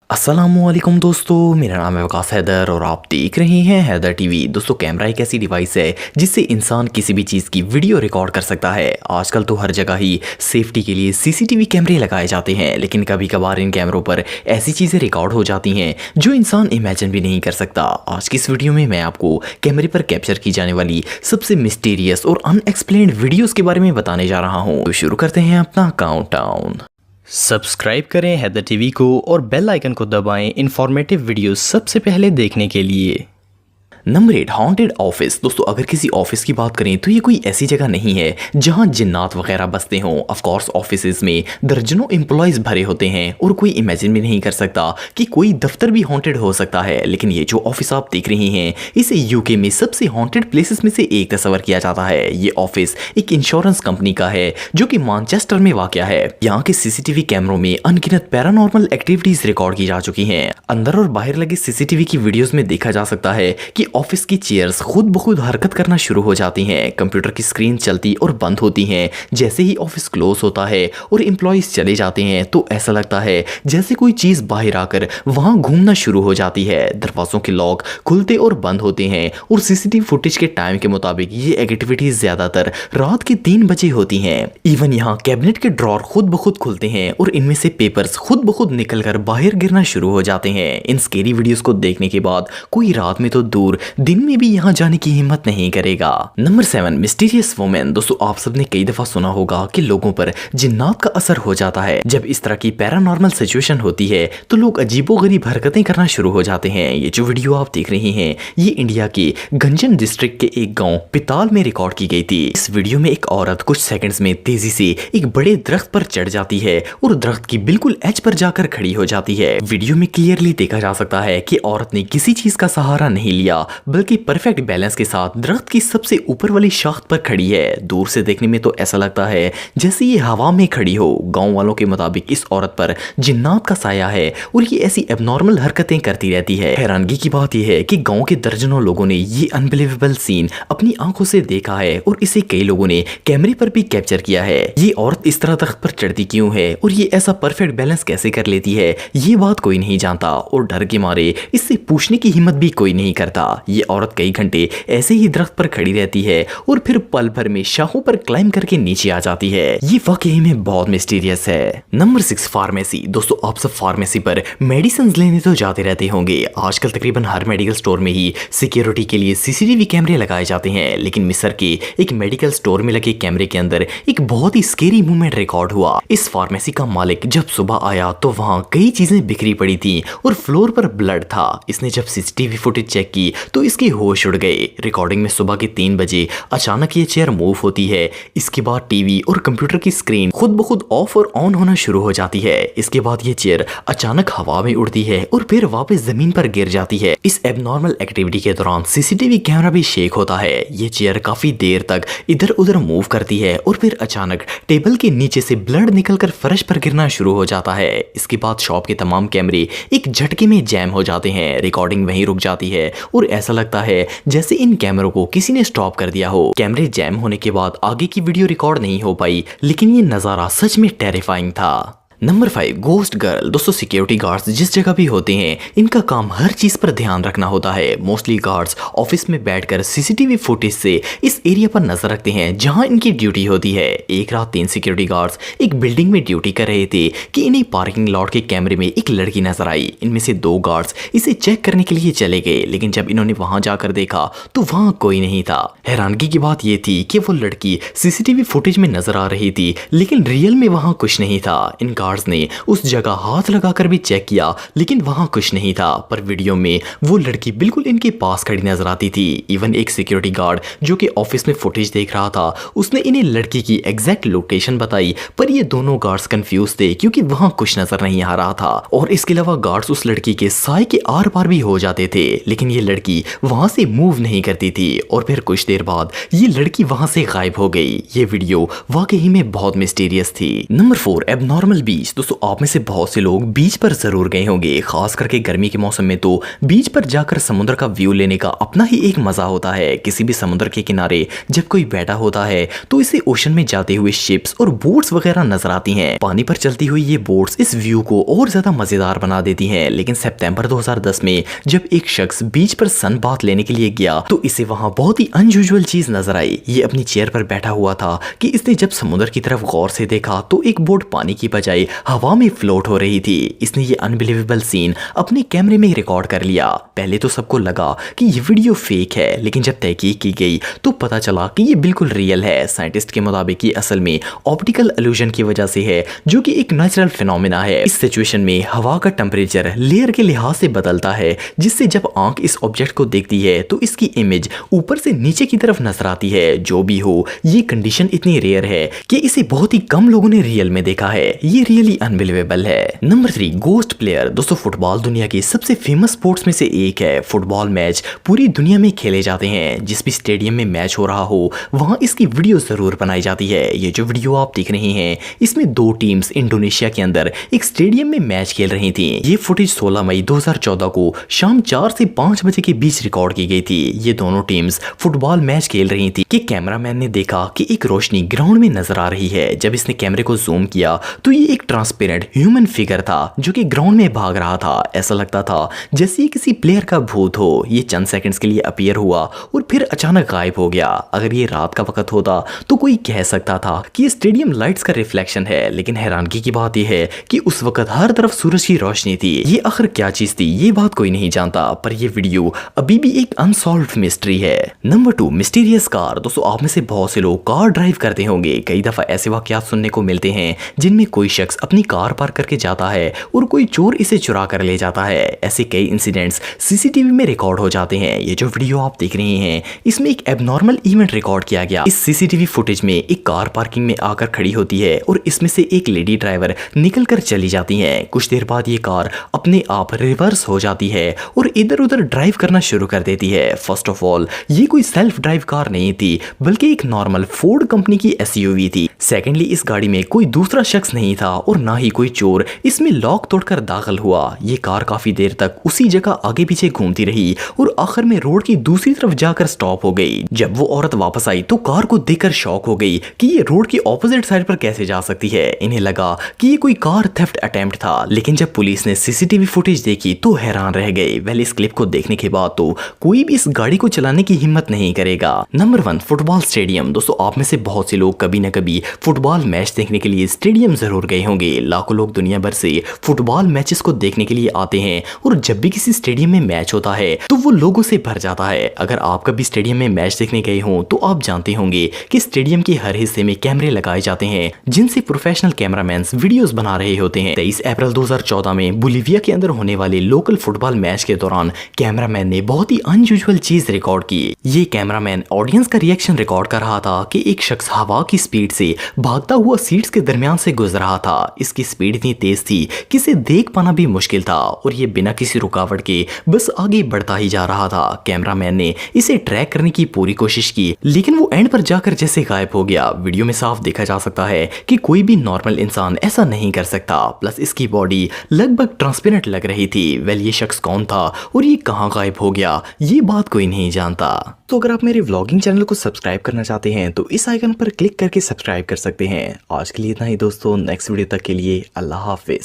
अस्सलामुअलैकुम दोस्तों, मेरा नाम है वकास हैदर और आप देख रहे हैं हैदर टीवी। दोस्तों, कैमरा एक ऐसी डिवाइस है जिससे इंसान किसी भी चीज़ की वीडियो रिकॉर्ड कर सकता है। आजकल तो हर जगह ही सेफ्टी के लिए सीसीटीवी कैमरे लगाए जाते हैं, लेकिन कभी कभार इन कैमरों पर ऐसी चीज़ें रिकॉर्ड हो जाती हैं जो इंसान इमेजिन भी नहीं कर सकता। आज की इस वीडियो में मैं आपको कैमरे पर कैप्चर की जाने वाली सबसे मिस्टीरियस और अनएक्सप्लेन्ड वीडियोज़ के बारे में बताने जा रहा हूँ। तो शुरू करते हैं अपना काउंटडाउन। सब्सक्राइब करें हैदर टीवी को और बेल आइकन को दबाएं इंफॉर्मेटिव वीडियो सबसे पहले देखने के लिए। Number 8, haunted office. दोस्तों, अगर किसी ऑफिस की बात करें तो ये कोई ऐसी जगह नहीं है जहां जिन्नात वगैरह बसते हों। ऑफ कोर्स ऑफिसेज में दर्जनों एम्प्लॉयज भरे होते हैं और कोई इमेजिन भी नहीं कर सकता कि कोई दफ्तर भी हॉन्टेड हो सकता है। लेकिन ये जो ऑफिस आप देख रहे हैं, इसे यूके में सबसे हॉन्टेड प्लेसेस में से एक तस्वर किया जाता है। ये ऑफिस एक इंश्योरेंस कंपनी का है जो कि मैनचेस्टर में वाक़या है। यहाँ के सीसीटीवी कैमरों में अनगिनत पैरानॉर्मल एक्टिविटीज रिकॉर्ड की जा चुकी हैं। अंदर और बाहर लगे सीसीटीवी की वीडियोस में देखा जा सकता है कि ऑफिस की चेयर्स खुद ब खुद हरकत करना शुरू हो जाती हैं। कंप्यूटर की स्क्रीन चलती और बंद होती हैं। जैसे ही ऑफिस क्लोज होता है और एम्प्लॉयज चले जाते हैं तो ऐसा लगता है जैसे कोई चीज बाहर आकर वहां घूमना शुरू हो जाती है। दरवाजों के लॉक खुलते और बंद होते हैं और सीसीटीवी फुटेज के टाइम के मुताबिक ये एक्टिविटीज ज्यादातर रात के 3 बजे होती हैं। इवन यहाँ कैबिनेट के ड्रॉर खुद ब खुद खुलते हैं और इनमें से पेपर्स खुद ब खुद निकलकर बाहर गिरना शुरू हो जाते हैं। इन स्केरी वीडियोस को देखने के बाद कोई रात में तो दूर दिन में भी यहाँ जाने की हिम्मत नहीं करेगा। Number 7, mysterious women. दोस्तों, आप सबने कई दफा सुना होगा कि लोगों पर जिन्नात का असर हो जाता है। जब इस तरह की पैरानॉर्मल सिचुएशन होती है तो लोग अजीबोगरीब हरकतें करना शुरू हो जाते हैं। ये जो वीडियो आप देख रहे हैं, ये इंडिया के गंजन डिस्ट्रिक्ट के एक गांव पिताल में रिकॉर्ड की गई थी। इस वीडियो में एक औरत कुछ सेकंड्स में तेजी से एक बड़े दरख्त पर चढ़ जाती है और दरख्त की बिल्कुल एज पर जाकर खड़ी हो जाती है। वीडियो में क्लियरली देखा जा सकता है कि औरत ने किसी चीज का सहारा नहीं लिया, बल्कि परफेक्ट बैलेंस के साथ दरख्त की सबसे ऊपर वाली शाख्त पर खड़ी है। दूर से देखने में तो ऐसा लगता है जैसे ये हवा में खड़ी हो। गांव वालों के मुताबिक इस औरत पर जिन्नात का साया है और ये ऐसी एबनॉर्मल हरकतें करती रहती है। हैरानगी की बात यह है कि गांव के दर्जनों लोगों ने ये अनबिलीवेबल सीन अपनी आंखों से देखा है और इसे कई लोगों ने कैमरे पर भी कैप्चर किया है। ये औरत इस तरह दरख्त पर चढ़ती क्यों है और ये ऐसा परफेक्ट बैलेंस कैसे कर लेती है, ये बात कोई नहीं जानता और डर के मारे इससे पूछने की हिम्मत भी कोई नहीं करता। ये औरत कई घंटे ऐसे ही दरख्त पर खड़ी रहती है और फिर पल भर में शाखों पर क्लाइम करके नीचे आ जाती है। ये वाकई में बहुत मिस्टीरियस है। Number 6, pharmacy. दोस्तों, आप सब फार्मेसी पर मेडिसिन लेने तो जाते रहते होंगे। आजकल तकरीबन हर मेडिकल स्टोर में ही सिक्योरिटी के लिए सीसीटीवी कैमरे लगाए जाते हैं। लेकिन मिस्र के एक मेडिकल स्टोर में लगे कैमरे के अंदर एक बहुत ही स्केरी मूवमेंट रिकॉर्ड हुआ। इस फार्मेसी का मालिक जब सुबह आया तो वहां कई चीजें बिखरी पड़ी थी और फ्लोर पर ब्लड था। इसने जब सीसीटीवी फुटेज चेक की तो इसके होश उड़ गए। रिकॉर्डिंग में सुबह के 3 बजे अचानक ये चेयर मूव होती है। इसके बाद टीवी और कंप्यूटर की स्क्रीन खुद ब खुद ऑफ और ऑन होना शुरू हो जाती है। इसके बाद ये चेयर अचानक हवा में उड़ती है और फिर वापस जमीन पर गिर जाती है। इस एबनॉर्मल एक्टिविटी के दौरान सीसीटीवी कैमरा भी शेक होता है। ये चेयर काफी देर तक इधर उधर मूव करती है और फिर अचानक टेबल के नीचे से ब्लड निकलकर फर्श पर गिरना शुरू हो जाता है। इसके बाद शॉप के तमाम कैमरे एक झटके में जैम हो जाते हैं। रिकॉर्डिंग वहीं रुक जाती है और ऐसा लगता है जैसे इन कैमरों को किसी ने स्टॉप कर दिया हो। कैमरे जैम होने के बाद आगे की वीडियो रिकॉर्ड नहीं हो पाई, लेकिन ये नजारा सच में टेरिफाइंग था। Number 5, ghost girl. दोस्तों, सिक्योरिटी गार्ड्स जिस जगह भी होते हैं, इनका काम हर चीज पर ध्यान रखना होता है। मोस्टली गार्ड्स ऑफिस में बैठकर सीसीटीवी फुटेज से इस एरिया पर नजर रखते हैं जहां इनकी ड्यूटी होती है। एक रात 3 सिक्योरिटी गार्ड्स एक बिल्डिंग में ड्यूटी कर रहे थे कि इन्हें पार्किंग लॉट के कैमरे में एक लड़की नजर आई। इनमें से 2 गार्ड्स इसे चेक करने के लिए चले गए, लेकिन जब इन्होंने वहां जाकर देखा तो वहां कोई नहीं था। हैरानगी की बात यह थी कि वो लड़की सीसीटीवी फुटेज में नजर आ रही थी, लेकिन रियल में वहां कुछ नहीं था। इन गार्ड्स ने उस जगह हाथ लगाकर भी चेक किया, लेकिन वहां कुछ नहीं था। पर वीडियो में वो लड़की बिल्कुल इनके पास खड़ी नजर आती थी। इवन एक सिक्योरिटी गार्ड जो कि ऑफिस में फुटेज देख रहा था, उसने इन्हें लड़की की एग्जैक्ट लोकेशन बताई, पर ये दोनों गार्ड्स कंफ्यूज थे क्योंकि वहां कुछ नजर नहीं आ रहा था। और इसके अलावा गार्ड्स उस लड़की के साए के आर पार भी हो जाते थे, लेकिन ये लड़की वहां से मूव नहीं करती थी। और फिर कुछ देर बाद ये लड़की वहां से गायब हो गई। ये वीडियो वाकई में बहुत मिस्टीरियस थी। नंबर 4, एबनॉर्मल बीच। बीच। दोस्तों आप में से बहुत से लोग बीच पर जरूर गए होंगे, खास करके गर्मी के मौसम में तो बीच पर जाकर समुद्र का व्यू लेने का अपना ही एक मजा होता है। किसी भी समुद्र के किनारे जब कोई बैठा होता है तो इसे ओशन में जाते हुए शिप्स और बोट्स वगैरह नजर आती हैं। पानी पर चलती हुई ये बोट्स इस व्यू को और ज्यादा मजेदार बना देती हैं। लेकिन सितंबर 2010 में जब एक शख्स बीच पर सन बाथ लेने के लिए गया तो इसे वहां बहुत ही अनयूजुअल चीज नजर आई। ये अपनी चेयर पर बैठा हुआ था कि इसने जब समुद्र की तरफ गौर से देखा तो एक बोट पानी की बजाय हवा में फ्लोट हो रही थी। इसने ये अनबिलीवेबल सीन अपने कैमरे में रिकॉर्ड कर लिया। पहले तो सबको लगा कि ये वीडियो फेक है, लेकिन जब तहकीक की गई तो पता चला कि ये बिल्कुल रियल है। साइंटिस्ट के मुताबिक ये असल में ऑप्टिकल इल्यूजन की वजह से है, जो कि एक नेचुरल फिनोमेना है। इस सिचुएशन में हवा का टेम्परेचर लेयर के लिहाज से बदलता है, जिससे जब आंख इस ऑब्जेक्ट को देखती है तो इसकी इमेज ऊपर से नीचे की तरफ नजर आती है। जो भी हो, ये कंडीशन इतनी रेयर है कि इसे बहुत ही कम लोगों ने रियल में देखा है। ये रियली अनबिलीवेबल है। Number 3, ghost player. दोस्तों फुटबॉल दुनिया की सबसे फेमस स्पोर्ट्स में से एक है। फुटबॉल मैच पूरी दुनिया में खेले जाते हैं। जिस भी स्टेडियम में मैच हो रहा हो वहां इसकी वीडियो जरूर बनाई जाती है। ये जो वीडियो आप देख रहे हैं इसमें दो टीम्स इंडोनेशिया के अंदर एक स्टेडियम में मैच खेल रही थी। ये फुटेज 16 मई 2014 को शाम 4 से 5 बजे के बीच रिकॉर्ड की गई थी। ये दोनों टीम्स फुटबॉल मैच खेल रही थी कि कैमरामैन ने देखा कि एक रोशनी ग्राउंड में नजर आ रही है। जब इसने कैमरे को जूम किया तो ये एक ट्रांसपेरेंट ह्यूमन फिगर था जो कि ग्राउंड में भाग रहा था। ऐसा लगता था जैसे ये किसी प्लेयर का भूत हो। ये चंद सेकंड्स के लिए अपीयर हुआ और फिर अचानक गायब हो गया। अगर ये रात का वक्त होता तो कोई कह सकता था कि ये स्टेडियम लाइट्स का रिफ्लेक्शन है, लेकिन हैरानगी की बात यह है कि उस वक्त हर तरफ सूरज की रोशनी थी। ये आखिर क्या चीज थी ये बात कोई नहीं जानता, पर ये वीडियो अभी भी एक अनसॉल्व्ड मिस्ट्री है। Number 2, mysterious car. दोस्तों आप में से बहुत से लोग कार ड्राइव करते होंगे। कई दफा ऐसे वाकयात सुनने को मिलते हैं जिनमें कोई शख्स अपनी कार पार्क करके जाता है और कोई चोर इसे चुरा कर ले जाता है। ऐसे कई इंसिडेंट्स सीसीटीवी में रिकॉर्ड हो जाते हैं। ये जो वीडियो आप देख रहे हैं इसमें एक एबनॉर्मल इवेंट रिकॉर्ड किया गया। इस सीसीटीवी फुटेज में एक कार पार्किंग में आकर खड़ी होती है और इसमें से एक लेडी ड्राइवर निकल कर चली जाती है। कुछ देर बाद ये कार अपने आप रिवर्स हो जाती है और इधर उधर ड्राइव करना शुरू कर देती है। फर्स्ट ऑफ ऑल ये कोई सेल्फ ड्राइव कार नहीं थी, बल्कि एक नॉर्मल फोर्ड कंपनी की एसयूवी थी। सेकेंडली इस गाड़ी में कोई दूसरा शख्स नहीं था और ना ही कोई चोर इसमें लॉक तोड़कर दाखिल हुआ। ये कार काफी देर तक उसी जगह आगे पीछे घूमती रही और आखिर में रोड की दूसरी तरफ जाकर स्टॉप हो गई। जब वो औरत वापस आई तो कार को देखकर शॉक हो गई कि ये रोड की ऑपोजिट साइड पर कैसे जा सकती है। इन्हें लगा कि ये कोई कार थेफ्ट अटेम्प्ट था, लेकिन जब पुलिस ने सीसीटीवी फुटेज देखी तो हैरान रह गए। वेल इस क्लिप को देखने के बाद तो कोई भी इस गाड़ी को चलाने की हिम्मत नहीं करेगा। Number 1, football stadium. दोस्तों आप में से बहुत से लोग कभी न कभी फुटबॉल मैच देखने के लिए स्टेडियम जरूर गए होंगे। लाखों लोग दुनिया भर से फुटबॉल मैचेस को देखने के लिए आते हैं और जब भी किसी स्टेडियम में मैच होता है तो वो लोगों से भर जाता है। अगर आप कभी स्टेडियम में मैच देखने गए हो तो आप जानते होंगे कि स्टेडियम के हर हिस्से में कैमरे लगाए जाते हैं जिनसे प्रोफेशनल कैमरामैन वीडियोस बना रहे होते हैं। 23 अप्रैल 2014 में बोलिविया के अंदर होने वाले लोकल फुटबॉल मैच के दौरान कैमरामैन ने बहुत ही अनयूजुअल चीज रिकॉर्ड की। ये कैमरामैन ऑडियंस का रिएक्शन रिकॉर्ड कर रहा था कि एक शख्स हवा की स्पीड से भागता हुआ सीट्स के दरमियान से गुजर रहा था। इसकी स्पीड इतनी तेज थी कि इसे देख पाना भी मुश्किल था और ये बिना किसी रुकावट के बस आगे बढ़ता ही जा रहा था। कैमरामैन ने इसे ट्रैक करने की पूरी कोशिश की, लेकिन वो एंड पर जाकर जैसे गायब हो गया। वीडियो में साफ देखा जा सकता है कि कोई भी नॉर्मल इंसान ऐसा नहीं कर सकता। प्लस इसकी बॉडी लगभग ट्रांसपेरेंट लग रही थी। वेल ये शख्स कौन था और ये कहां गायब हो गया ये बात कोई नहीं जानता। तो अगर आप मेरे व्लॉगिंग चैनल को सब्सक्राइब करना चाहते हैं तो इस आइकन पर क्लिक करके सब्सक्राइब कर सकते हैं। आज के लिए इतना ही दोस्तों, नेक्स्ट वीडियो तक के लिए अल्लाह हाफिज।